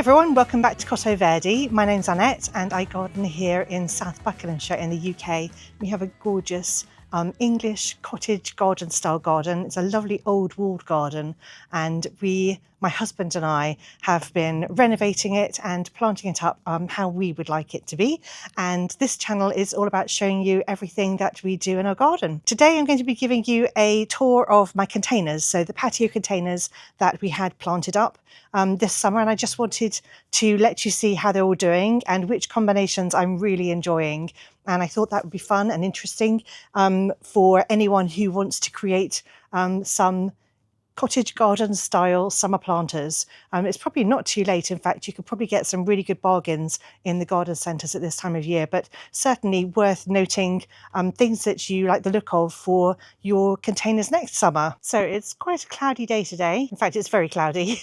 everyone, welcome back to Cottoverdi. My name's Annette and I garden here in South Buckinghamshire in the UK. We have a gorgeous English cottage garden style garden. It's a lovely old walled garden, and my husband and I have been renovating it and planting it up how we would like it to be. And this channel is all about showing you everything that we do in our garden. Today I'm going to be giving you a tour of my containers, so the patio containers that we had planted up this summer, and I just wanted to let you see how they're all doing and which combinations I'm really enjoying. And I thought that would be fun and interesting for anyone who wants to create some cottage garden style summer planters. It's probably not too late. In fact, you could probably get some really good bargains in the garden centres at this time of year, but certainly worth noting things that you like the look of for your containers next summer. So it's quite a cloudy day today. In fact, it's very cloudy,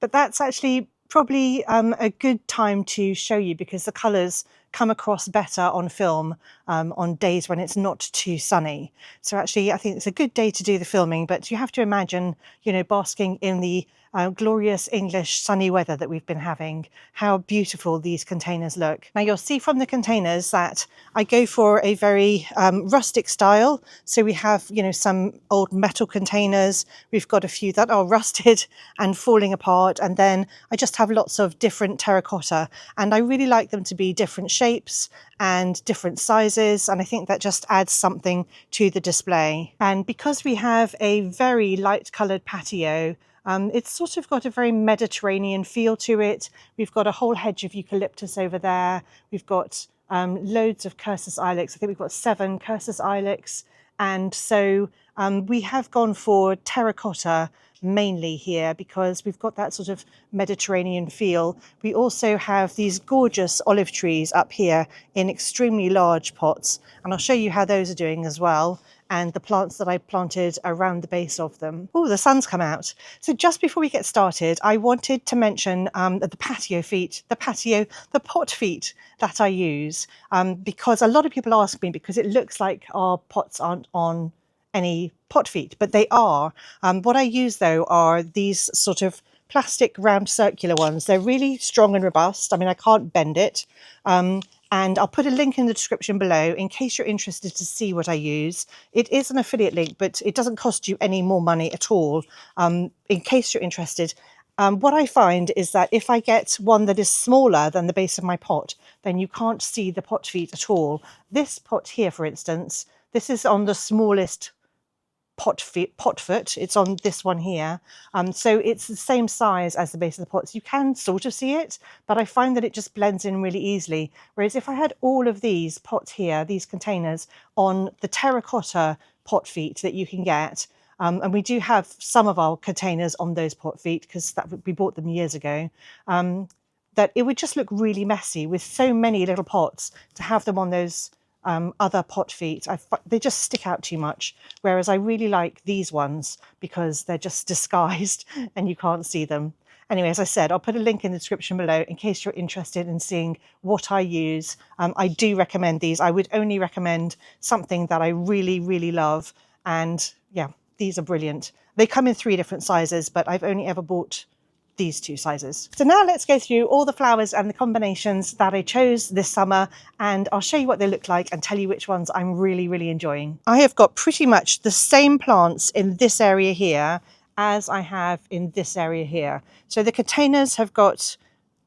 but that's actually probably a good time to show you because the colours come across better on film on days when it's not too sunny. So actually I think it's a good day to do the filming, but you have to imagine, you know, basking in the glorious English sunny weather that we've been having, how beautiful these containers look. Now you'll see from the containers that I go for a very rustic style. So we have, you know, some old metal containers. We've got a few that are rusted and falling apart. And then I just have lots of different terracotta, and I really like them to be different shapes and different sizes, and I think that just adds something to the display. And because we have a very light coloured patio, it's sort of got a very Mediterranean feel to it. We've got a whole hedge of eucalyptus over there. We've got loads of Cursus ilex. I think we've got 7 Cursus ilex. And so we have gone for terracotta mainly here because we've got that sort of Mediterranean feel. We also have these gorgeous olive trees up here in extremely large pots, and I'll show you how those are doing as well, and the plants that I planted around the base of them. Oh, the sun's come out. So just before we get started, I wanted to mention the pot feet that I use, because a lot of people ask me, because it looks like our pots aren't on any pot feet, but they are. What I use though are these sort of plastic round circular ones. They're really strong and robust. I mean, I can't bend it. And I'll put a link in the description below in case you're interested to see what I use. It is an affiliate link, but it doesn't cost you any more money at all. In case you're interested. What I find is that if I get one that is smaller than the base of my pot, then you can't see the pot feet at all. This pot here, for instance, this is on the smallest pot foot. It's on this one here. So it's the same size as the base of the pots. You can sort of see it, but I find that it just blends in really easily. Whereas if I had all of these pots here, these containers on the terracotta pot feet that you can get, and we do have some of our containers on those pot feet because we bought them years ago, that it would just look really messy with so many little pots. To have them on those other pot feet, they just stick out too much, whereas I really like these ones because they're just disguised and you can't see them. Anyway, as I said, I'll put a link in the description below in case you're interested in seeing what I use. I do recommend these. I would only recommend something that I really, really love, and yeah, these are brilliant. They come in 3 different sizes, but I've only ever bought these 2 sizes. So now let's go through all the flowers and the combinations that I chose this summer, and I'll show you what they look like and tell you which ones I'm really, really enjoying. I have got pretty much the same plants in this area here as I have in this area here. So the containers have got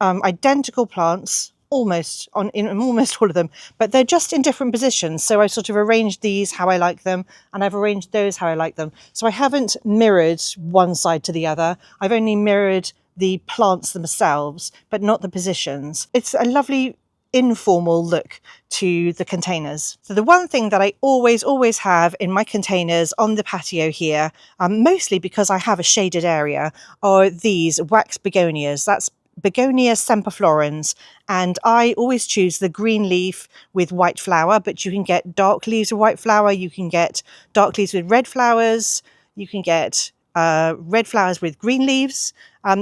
identical plants almost in almost all of them, but they're just in different positions. So I sort of arranged these how I like them, and I've arranged those how I like them. So I haven't mirrored one side to the other. I've only mirrored the plants themselves, but not the positions. It's a lovely informal look to the containers. So the one thing that I always have in my containers on the patio here, mostly because I have a shaded area, are these wax begonias. That's Begonia semperflorens, and I always choose the green leaf with white flower, but you can get dark leaves with white flower, you can get dark leaves with red flowers, you can get red flowers with green leaves.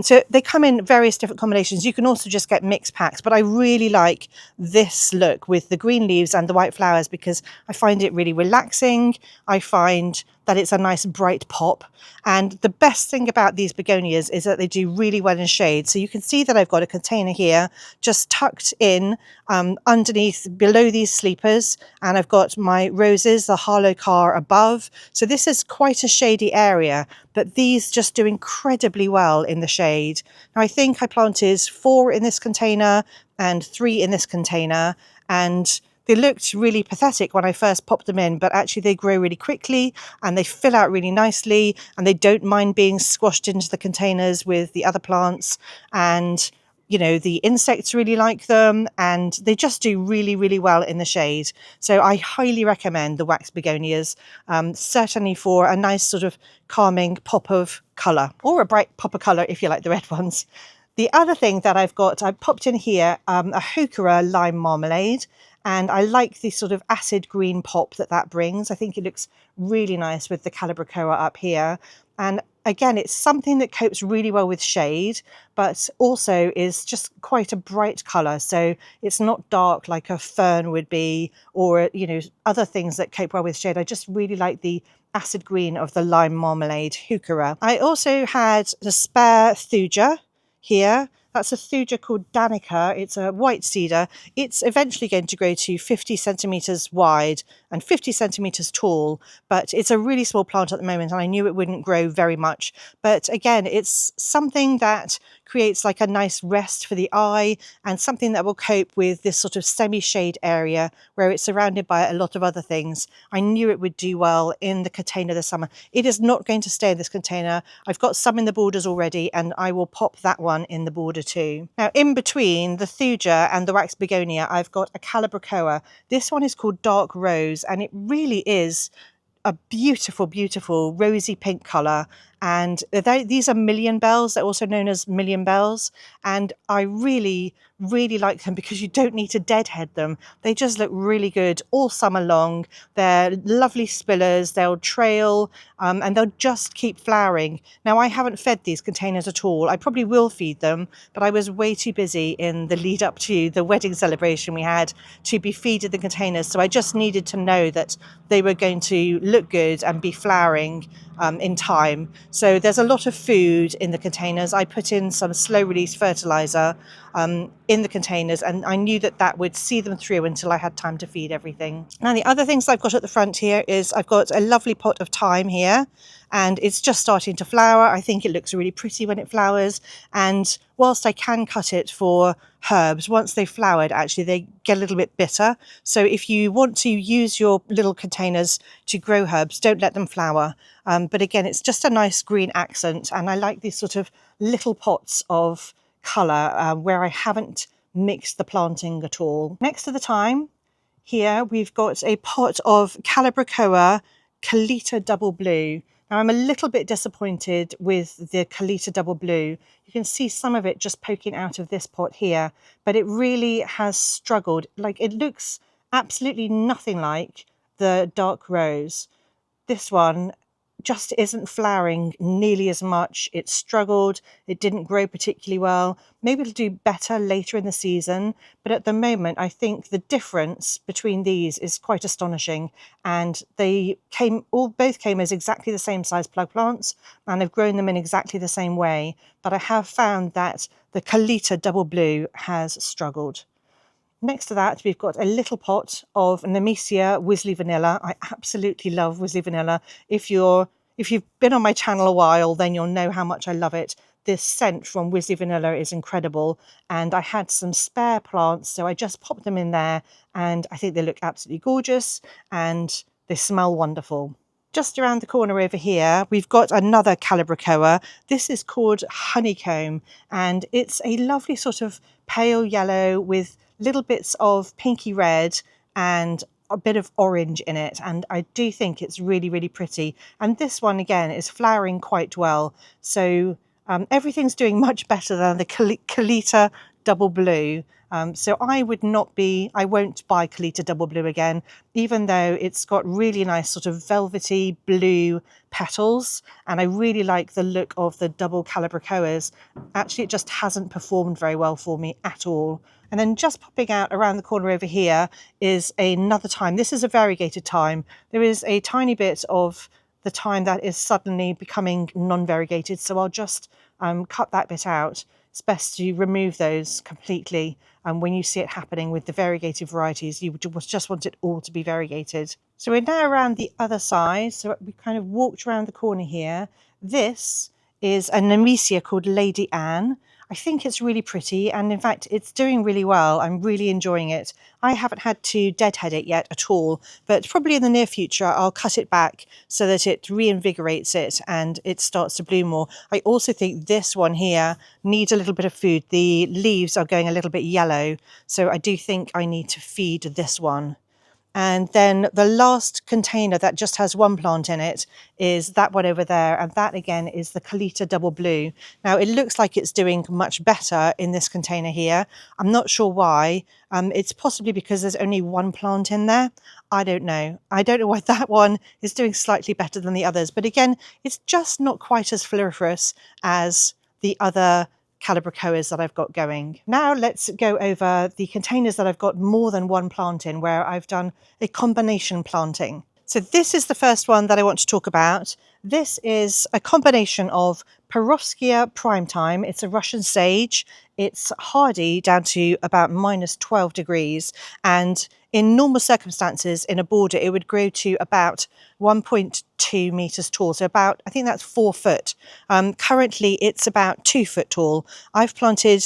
So they come in various different combinations. You can also just get mixed packs, but I really like this look with the green leaves and the white flowers because I find it really relaxing. I find that it's a nice bright pop. And the best thing about these begonias is that they do really well in shade. So you can see that I've got a container here just tucked in underneath, below these sleepers. And I've got my roses, the Harlow car above. So this is quite a shady area, but these just do incredibly well in the shade. Now I think I planted 4 in this container and 3 in this container, and they looked really pathetic when I first popped them in, but actually they grow really quickly and they fill out really nicely, and they don't mind being squashed into the containers with the other plants. And you know, the insects really like them, and they just do really, really well in the shade. So I highly recommend the wax begonias, certainly for a nice sort of calming pop of colour, or a bright pop of colour if you like the red ones. The other thing that I've got, I popped in here a heuchera lime marmalade, and I like the sort of acid green pop that that brings. I think it looks really nice with the calibrachoa up here. And again, it's something that copes really well with shade, but also is just quite a bright colour. So it's not dark like a fern would be, or, you know, other things that cope well with shade. I just really like the acid green of the lime marmalade heuchera. I also had the spare thuja here. That's a thuja called Danica. It's a white cedar. It's eventually going to grow to 50 centimetres wide and 50 centimetres tall, but it's a really small plant at the moment, and I knew it wouldn't grow very much. But again, it's something that creates like a nice rest for the eye, and something that will cope with this sort of semi-shade area where it's surrounded by a lot of other things. I knew it would do well in the container this summer. It is not going to stay in this container. I've got some in the borders already, and I will pop that one in the border too. Now, in between the thuja and the wax begonia, I've got a calibrachoa. This one is called Dark Rose, and it really is a beautiful, beautiful rosy pink colour. And these are million bells. They're also known as million bells. And I really, really like them because you don't need to deadhead them. They just look really good all summer long. They're lovely spillers. They'll trail and they'll just keep flowering. Now, I haven't fed these containers at all. I probably will feed them, but I was way too busy in the lead up to the wedding celebration we had to be feeding the containers. So I just needed to know that they were going to look good and be flowering in time. So there's a lot of food in the containers. I put in some slow release fertilizer in the containers, and I knew that that would see them through until I had time to feed everything. Now, the other things I've got at the front here is I've got a lovely pot of thyme here, and it's just starting to flower. I think it looks really pretty when it flowers, and whilst I can cut it for herbs, once they've flowered, actually they get a little bit bitter. So if you want to use your little containers to grow herbs, don't let them flower. But again, it's just a nice green accent, and I like these sort of little pots of colour where I haven't mixed the planting at all. Next to the thyme, here we've got a pot of calibrachoa Calita Double Blue. Now, I'm a little bit disappointed with the Calita Double Blue. You can see some of it just poking out of this pot here, but it really has struggled. Like, it looks absolutely nothing like the Dark Rose. This one just isn't flowering nearly as much. It struggled. It didn't grow particularly well. Maybe it'll do better later in the season, but at the moment I think the difference between these is quite astonishing. And they both came as exactly the same size plug plants, and I've grown them in exactly the same way. But I have found that the Calita Double Blue has struggled. Next to that, we've got a little pot of Nemesia Wisley Vanilla. I absolutely love Wisley Vanilla. If you've been on my channel a while, then you'll know how much I love it. This scent from Wisley Vanilla is incredible. And I had some spare plants, so I just popped them in there, and I think they look absolutely gorgeous and they smell wonderful. Just around the corner over here, we've got another calibrachoa. This is called Honeycomb, and it's a lovely sort of pale yellow with little bits of pinky red and a bit of orange in it, and I do think it's really, really pretty. And this one again is flowering quite well, so Everything's doing much better than the Kalita Double Blue. So I won't buy Kalita Double Blue again, even though it's got really nice sort of velvety blue petals. And I really like the look of the double Calibrachoas. Actually, it just hasn't performed very well for me at all. And then just popping out around the corner over here is another thyme. This is a variegated thyme. There is a tiny bit of the thyme that is suddenly becoming non-variegated, so I'll just cut that bit out. It's best to remove those completely. When you see it happening with the variegated varieties, you just want it all to be variegated. So we're now around the other side, so we kind of walked around the corner here. This is a Nemesia called Lady Anne. I think it's really pretty, and in fact it's doing really well. I'm really enjoying it. I haven't had to deadhead it yet at all, but probably in the near future I'll cut it back so that it reinvigorates it and it starts to bloom more. I also think this one here needs a little bit of food. The leaves are going a little bit yellow, so I do think I need to feed this one. And then the last container that just has one plant in it is that one over there. And that again is the Kalita Double Blue. Now it looks like it's doing much better in this container here. I'm not sure why. It's possibly because there's only one plant in there. I don't know. I don't know why that one is doing slightly better than the others. But again, it's just not quite as floriferous as the other Calibrachoas that I've got going. Now let's go over the containers that I've got more than one plant in, where I've done a combination planting. So this is the first one that I want to talk about. This is a combination of Perovskia Primetime. It's a Russian sage. It's hardy down to about -12 degrees, and in normal circumstances in a border it would grow to about 1.2 meters tall, so about, I think that's 4 foot. Currently it's about 2 foot tall. I've planted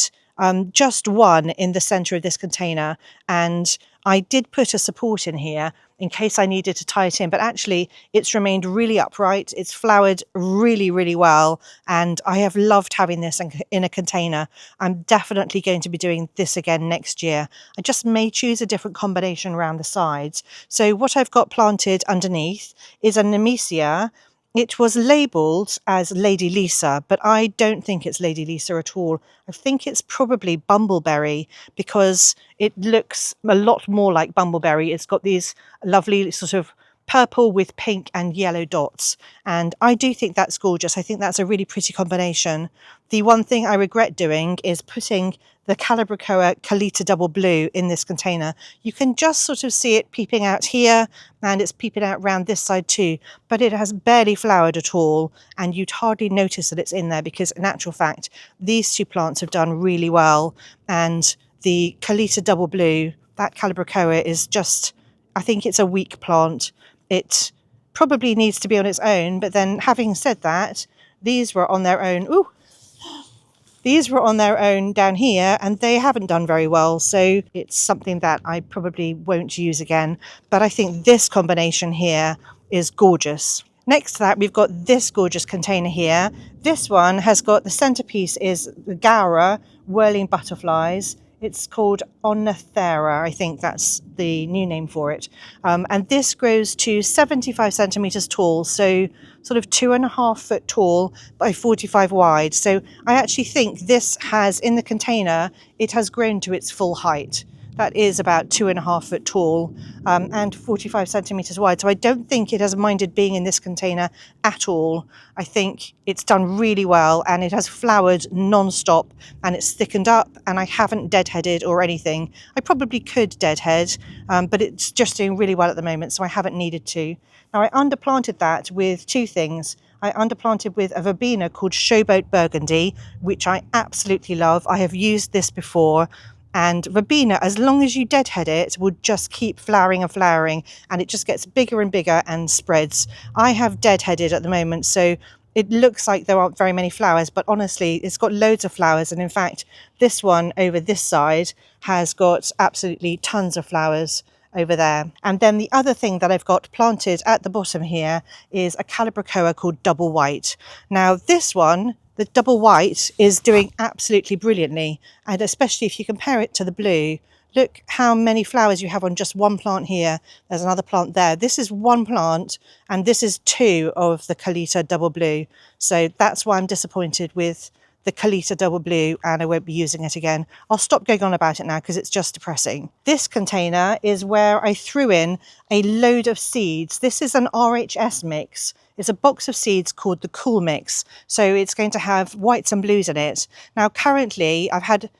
just one in the center of this container, and I did put a support in here in case I needed to tie it in, but actually it's remained really upright. It's flowered really, really well, and I have loved having this in a container. I'm definitely going to be doing this again next year. I just may choose a different combination around the sides. So what I've got planted underneath is a Nemesia. It was labelled as Lady Lisa, but I don't think it's Lady Lisa at all. I think it's probably Bumbleberry, because it looks a lot more like Bumbleberry. It's got these lovely sort of purple with pink and yellow dots, and I do think that's gorgeous. I think that's a really pretty combination. The one thing I regret doing is putting the Calibrachoa Kalita Double Blue in this container. You can just sort of see it peeping out here, and it's peeping out around this side too, but it has barely flowered at all, and you'd hardly notice that it's in there, because in actual fact these two plants have done really well, and the Kalita Double Blue, that Calibrachoa, is just, I think it's a weak plant. It probably needs to be on its own, but then having said that, these were on their own. Ooh, these were on their own down here, and they haven't done very well, so it's something that I probably won't use again. But I think this combination here is gorgeous. Next to that, we've got this gorgeous container here. This one has got, the centerpiece is the Gaura whirling butterflies. It's called Onothera, I think that's the new name for it. And this grows to 75 centimeters tall, so sort of 2.5 foot tall by 45 wide. So I actually think this has, in the container, it has grown to its full height. That is about 2.5 foot tall and 45 centimeters wide. So I don't think it has minded being in this container at all. I think it's done really well, and it has flowered non-stop, and it's thickened up, and I haven't deadheaded or anything. I probably could deadhead, but it's just doing really well at the moment, so I haven't needed to. Now I underplanted that with two things. I underplanted with a verbena called Showboat Burgundy, which I absolutely love. I have used this before. And verbena, as long as you deadhead it, will just keep flowering and flowering, and it just gets bigger and bigger and spreads. I have deadheaded at the moment, so it looks like there aren't very many flowers, but honestly, it's got loads of flowers. And in fact, this one over this side has got absolutely tons of flowers over there. And then the other thing that I've got planted at the bottom here is a Calibrachoa called Double White. Now this one, the Double White, is doing absolutely brilliantly, and especially if you compare it to the blue. look how many flowers you have on just one plant here. There's another plant there. This is one plant, and this is two of the Calita Double Blue. So that's why I'm disappointed with the Calita Double Blue, and I won't be using it again. I'll stop going on about it now because it's just depressing. This container is where I threw in a load of seeds. This is an RHS mix. It's a box of seeds called the Cool Mix. So it's going to have whites and blues in it. Now currently I've had,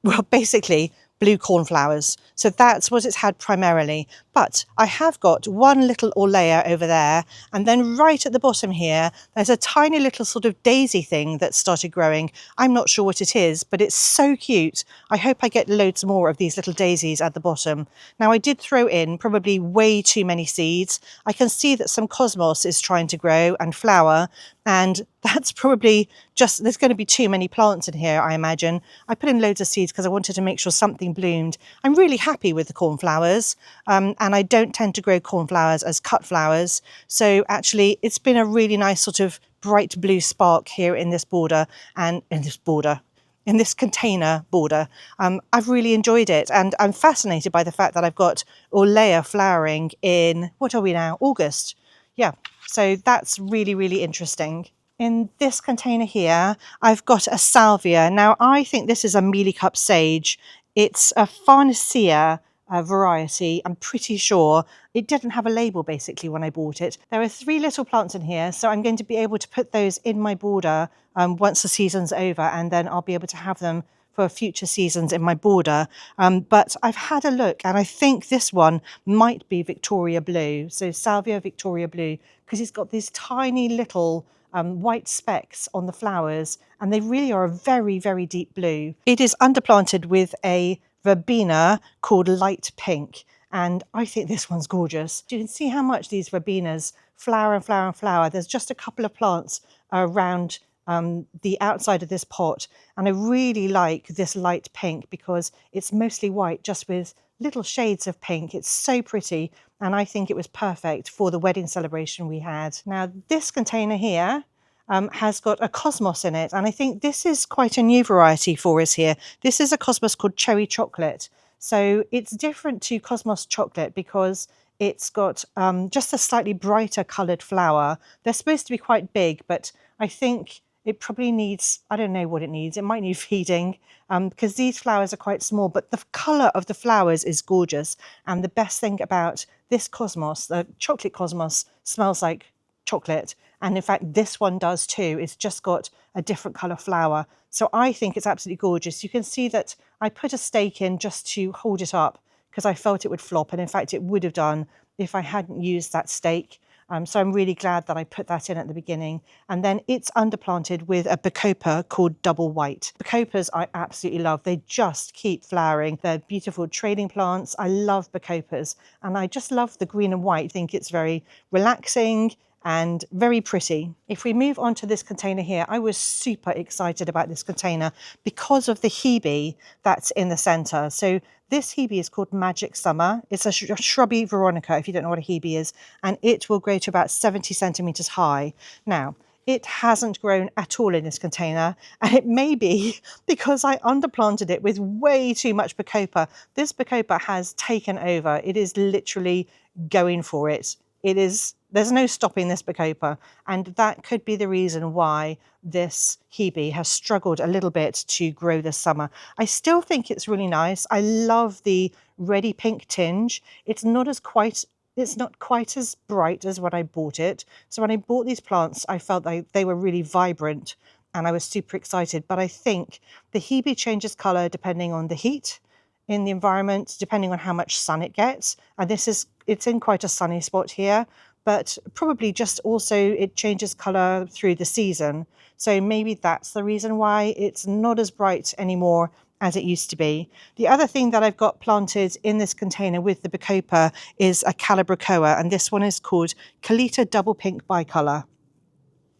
well, basically blue cornflowers. So that's what it's had primarily. But I have got one little Orlea over there, and then right at the bottom here, there's a tiny little sort of daisy thing that started growing. I'm not sure what it is, but it's so cute. I hope I get loads more of these little daisies at the bottom. Now I did throw in probably way too many seeds. I can see that some cosmos is trying to grow and flower, and that's probably just, there's going to be too many plants in here, I imagine. I put in loads of seeds because I wanted to make sure something bloomed. I'm really happy with the cornflowers, and I don't tend to grow cornflowers as cut flowers. So actually it's been a really nice sort of bright blue spark here in this border, and in this container border. I've really enjoyed it, and I'm fascinated by the fact that I've got Orlea flowering in, what are we now, August? Yeah, so that's really, really interesting. In this container here, I've got a salvia. Now, I think this is a mealy cup sage. It's a Farnesea variety, I'm pretty sure. It didn't have a label basically when I bought it. There are 3 little plants in here, so I'm going to be able to put those in my border once the season's over, and then I'll be able to have them for future seasons in my border. But I've had a look, and I think this one might be Victoria Blue. So Salvia Victoria Blue, because it's got these tiny little white specks on the flowers, and they really are a very, very deep blue. It is underplanted with a verbena called Light Pink, and I think this one's gorgeous. You can see how much these verbenas flower and flower and flower. There's just a couple of plants around the outside of this pot, and I really like this light pink because it's mostly white just with little shades of pink. It's so pretty, and I think it was perfect for the wedding celebration we had. Now this container here has got a cosmos in it, and I think this is quite a new variety for us here. This is a cosmos called Cherry Chocolate. So it's different to Cosmos Chocolate because it's got just a slightly brighter coloured flower. They're supposed to be quite big, but I think it probably needs, I don't know what it needs. It might need feeding because these flowers are quite small, but the colour of the flowers is gorgeous. And the best thing about this cosmos, the chocolate cosmos, smells like chocolate. And in fact, this one does too. It's just got a different colour flower. So I think it's absolutely gorgeous. You can see that I put a stake in just to hold it up because I felt it would flop. And in fact, it would have done if I hadn't used that stake. So I'm really glad that I put that in at the beginning. And then it's underplanted with a Bacopa called Double White. Bacopas I absolutely love. They just keep flowering. They're beautiful trading plants. I love Bacopas, and I just love the green and white. I think it's very relaxing and very pretty. If we move on to this container here, I was super excited about this container because of the Hebe that's in the center. So this Hebe is called Magic Summer. It's a shrubby Veronica, if you don't know what a Hebe is, and it will grow to about 70 centimeters high. Now, it hasn't grown at all in this container, and it may be because I underplanted it with way too much Bacopa. This Bacopa has taken over. It is literally going for it. There's no stopping this Bacopa, and that could be the reason why this Hebe has struggled a little bit to grow this summer. I still think it's really nice. I love the reddy pink tinge. It's not quite as bright as when I bought it. So when I bought these plants, I felt like they were really vibrant, and I was super excited. But I think the Hebe changes colour depending on the heat in the environment, depending on how much sun it gets. And it's in quite a sunny spot here, but probably just also it changes colour through the season. So maybe that's the reason why it's not as bright anymore as it used to be. The other thing that I've got planted in this container with the Bacopa is a Calibrachoa, and this one is called Calita Double Pink Bicolour.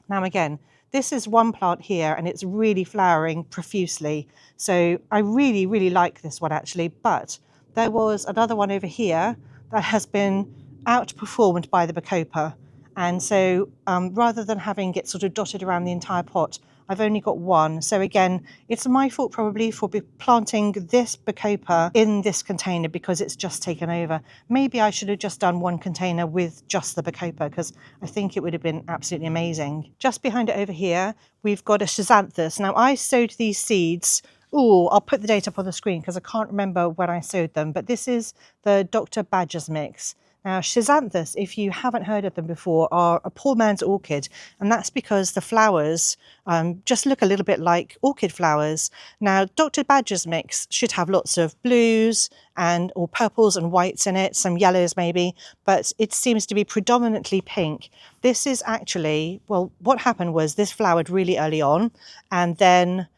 Now again, this is one plant here, and it's really flowering profusely. So I really, really like this one actually, but there was another one over here that has been outperformed by the Bacopa. And so rather than having it sort of dotted around the entire pot, I've only got one. So again, it's my fault probably for planting this Bacopa in this container because it's just taken over. Maybe I should have just done one container with just the Bacopa because I think it would have been absolutely amazing. Just behind it over here, we've got a Schizanthus. Now I sowed these seeds. Oh, I'll put the date up on the screen because I can't remember when I sowed them, but this is the Dr. Badger's mix. Now, Schizanthus, if you haven't heard of them before, are a poor man's orchid, and that's because the flowers just look a little bit like orchid flowers. Now, Dr. Badger's mix should have lots of blues or purples and whites in it, some yellows maybe, but it seems to be predominantly pink. This is actually, well, what happened was this flowered really early on, and then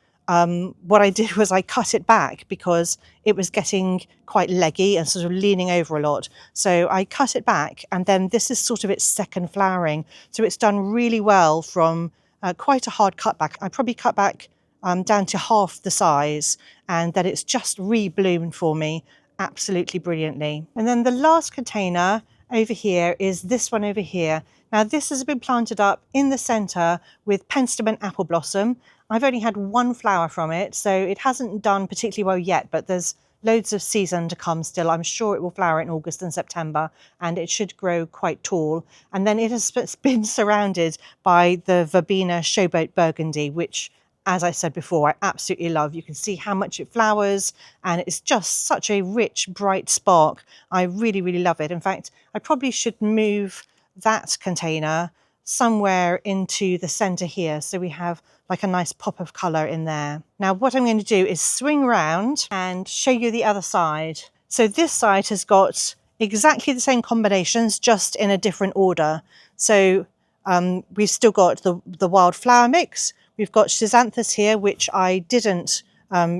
what I did was I cut it back because it was getting quite leggy and sort of leaning over a lot. So I cut it back, and then this is sort of its second flowering. So it's done really well from quite a hard cutback. I probably cut back down to half the size, and then it's just re-bloomed for me absolutely brilliantly. And then the last container over here is this one over here. Now this has been planted up in the centre with penstemon apple blossom. I've only had one flower from it, so it hasn't done particularly well yet, but there's loads of season to come still. I'm sure it will flower in August and September, and it should grow quite tall. And then it has been surrounded by the Verbena Showboat Burgundy, which, as I said before, I absolutely love. You can see how much it flowers, and it's just such a rich, bright spark. I really, really love it. In fact, I probably should move that container somewhere into the center here, so we have like a nice pop of color in there. Now what I'm going to do is swing round and show you the other side. So this side has got exactly the same combinations, just in a different order. So we've still got the wildflower mix. We've got Schizanthus here, which I didn't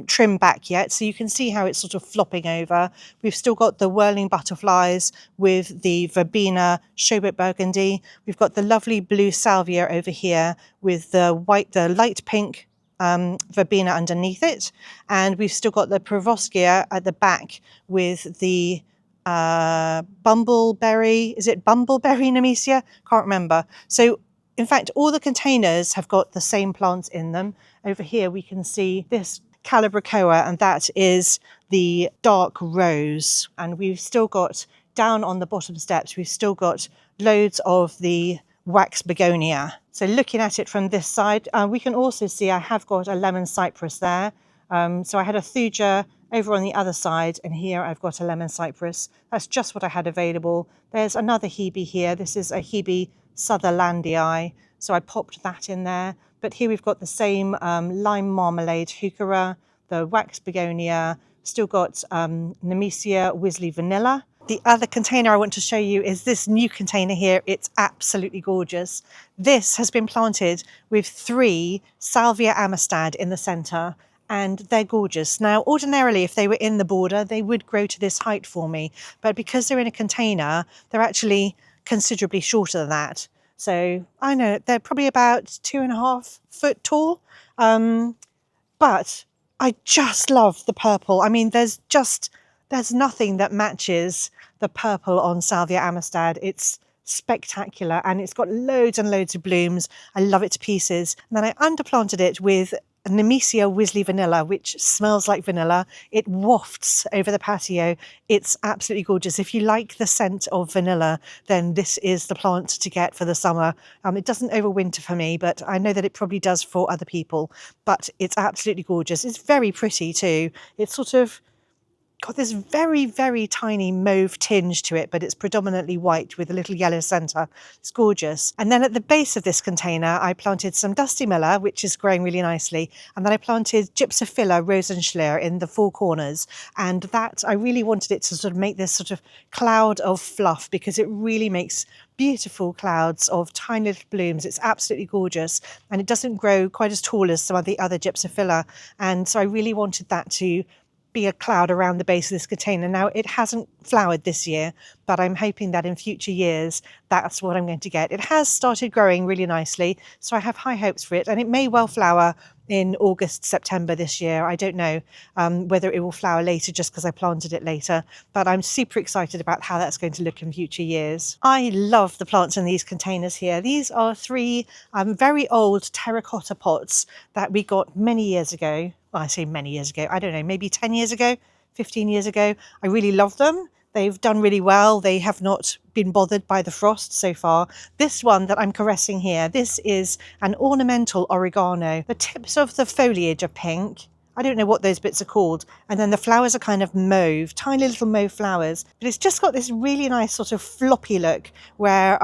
trim back yet, so you can see how it's sort of flopping over. We've still got the whirling butterflies with the Verbena Showboat Burgundy. We've got the lovely blue salvia over here with the light pink Verbena underneath it, and we've still got the Provoscia at the back with the bumbleberry. Is it bumbleberry Nemesia? Can't remember. So in fact, all the containers have got the same plants in them. Over here we can see this Calibrachoa, and that is the dark rose. And we've still got, down on the bottom steps, we've still got loads of the wax begonia. So looking at it from this side, we can also see I have got a lemon cypress there. So I had a thuja over on the other side, and here I've got a lemon cypress. That's just what I had available. There's another Hebe here. This is a Hebe Sutherlandii, so I popped that in there. But here we've got the same lime marmalade heuchera, the wax begonia, still got Nemesia Wisley vanilla. The other container I want to show you is this new container here. It's absolutely gorgeous. This has been planted with 3 Salvia amistad in the centre, and they're gorgeous. Now, ordinarily, if they were in the border, they would grow to this height for me, but because they're in a container, they're actually considerably shorter than that. So I know they're probably about 2.5 foot tall, but I just love the purple. I mean, there's nothing that matches the purple on Salvia amistad. It's spectacular, and it's got loads and loads of blooms. I love it to pieces. And then I underplanted it with Nemesia Wisley vanilla, which smells like vanilla. It wafts over the patio. It's absolutely gorgeous. If you like the scent of vanilla, then this is the plant to get for the summer. It doesn't overwinter for me, but I know that it probably does for other people. But it's absolutely gorgeous. It's very pretty too. It's sort of got this very, very tiny mauve tinge to it, but it's predominantly white with a little yellow centre. It's gorgeous. And then at the base of this container, I planted some Dusty Miller, which is growing really nicely. And then I planted Gypsophila Rosenschler in the 4 corners. And that, I really wanted it to sort of make this sort of cloud of fluff, because it really makes beautiful clouds of tiny little blooms. It's absolutely gorgeous. And it doesn't grow quite as tall as some of the other Gypsophila. And so I really wanted that to be a cloud around the base of this container. Now, it hasn't flowered this year, but I'm hoping that in future years, that's what I'm going to get. It has started growing really nicely, so I have high hopes for it, and it may well flower in August, September this year. I don't know whether it will flower later just because I planted it later, but I'm super excited about how that's going to look in future years. I love the plants in these containers here. These are three very old terracotta pots that we got many years ago. Well, I say many years ago, I don't know, maybe 10 years ago, 15 years ago. I really love them. They've done really well. They have not been bothered by the frost so far. This one that I'm caressing here, this is an ornamental oregano. The tips of the foliage are pink. I don't know what those bits are called. And then the flowers are kind of mauve, tiny little mauve flowers. But it's just got this really nice sort of floppy look where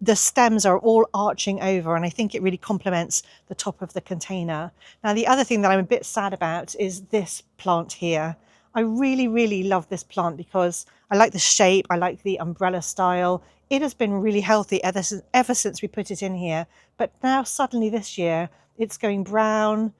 the stems are all arching over, and I think it really complements the top of the container. Now, the other thing that I'm a bit sad about is this plant here. I really, really love this plant because I like the shape, I like the umbrella style. It has been really healthy ever since we put it in here. But now suddenly this year, it's going brown,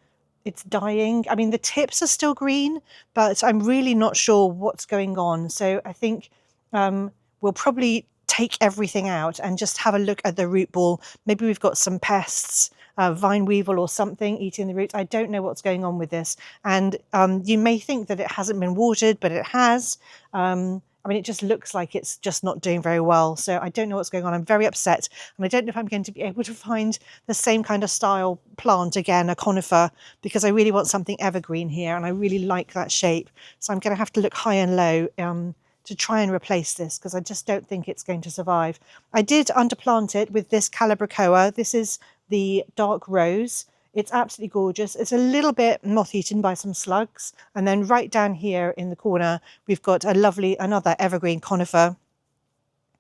it's dying. I mean, the tips are still green, but I'm really not sure what's going on. So I think we'll probably take everything out and just have a look at the root ball. Maybe we've got some pests, vine weevil or something eating the roots. I don't know what's going on with this. And you may think that it hasn't been watered, but it has. I mean, it just looks like it's just not doing very well. So I don't know what's going on. I'm very upset. And I don't know if I'm going to be able to find the same kind of style plant again, a conifer, because I really want something evergreen here. And I really like that shape. So I'm going to have to look high and low to try and replace this, because I just don't think it's going to survive. I did underplant it with this Calibrachoa. This is the dark rose. It's absolutely gorgeous. It's a little bit moth-eaten by some slugs. And then right down here in the corner, we've got another evergreen conifer.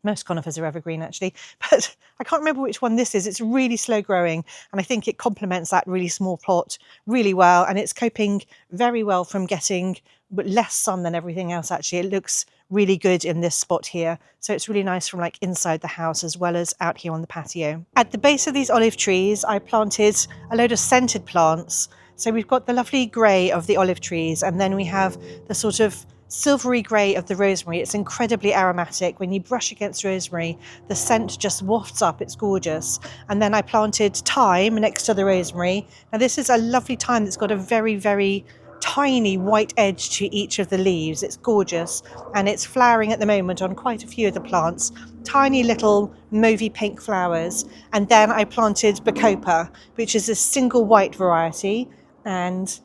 Most conifers are evergreen, actually, but I can't remember which one this is. It's really slow growing, and I think it complements that really small plot really well, and it's coping very well from getting less sun than everything else, actually. It looks really good in this spot here, so it's really nice from like inside the house as well as out here on the patio. At the base of these olive trees, I planted a load of scented plants. So we've got the lovely grey of the olive trees, and then we have the sort of silvery grey of the rosemary. It's incredibly aromatic. When you brush against rosemary, the scent just wafts up. It's gorgeous. And then I planted thyme next to the rosemary. Now this is a lovely thyme that's got a very, very tiny white edge to each of the leaves. It's gorgeous, and it's flowering at the moment on quite a few of the plants. Tiny little mauvey pink flowers. And then I planted Bacopa, which is a single white variety, and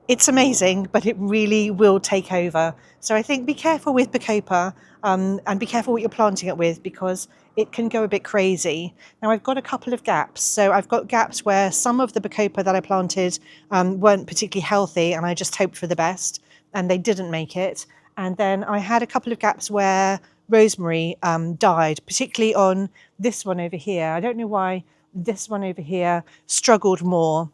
it's amazing, but it really will take over. So I think be careful with Bacopa, and be careful what you're planting it with, because it can go a bit crazy. Now I've got a couple of gaps. So I've got gaps where some of the Bacopa that I planted weren't particularly healthy, and I just hoped for the best, and they didn't make it. And then I had a couple of gaps where rosemary died, particularly on this one over here. I don't know why this one over here struggled more.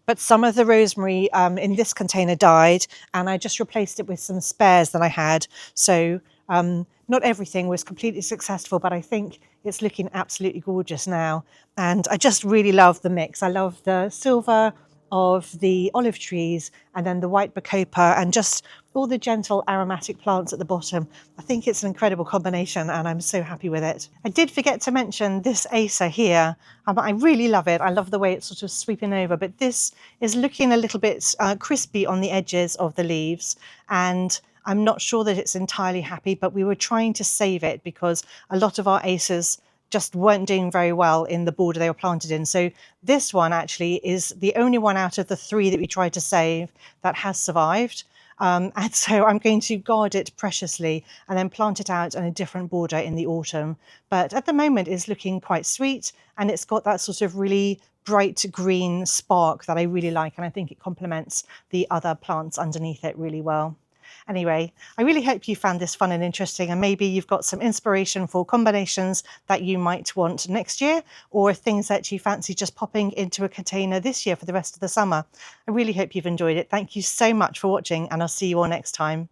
But some of the rosemary in this container died, and I just replaced it with some spares that I had. So not everything was completely successful, but I think it's looking absolutely gorgeous now. And I just really love the mix. I love the silver of the olive trees, and then the white Bacopa, and just all the gentle aromatic plants at the bottom. I think it's an incredible combination, and I'm so happy with it. I did forget to mention this Acer here. I really love it. I love the way it's sort of sweeping over, but this is looking a little bit crispy on the edges of the leaves, and I'm not sure that it's entirely happy, but we were trying to save it because a lot of our Acers just weren't doing very well in the border they were planted in. So this one actually is the only one out of the three that we tried to save that has survived. And so I'm going to guard it preciously and then plant it out on a different border in the autumn. But at the moment it's looking quite sweet, and it's got that sort of really bright green spark that I really like, and I think it complements the other plants underneath it really well. Anyway, I really hope you found this fun and interesting, and maybe you've got some inspiration for combinations that you might want next year, or things that you fancy just popping into a container this year for the rest of the summer. I really hope you've enjoyed it. Thank you so much for watching, and I'll see you all next time.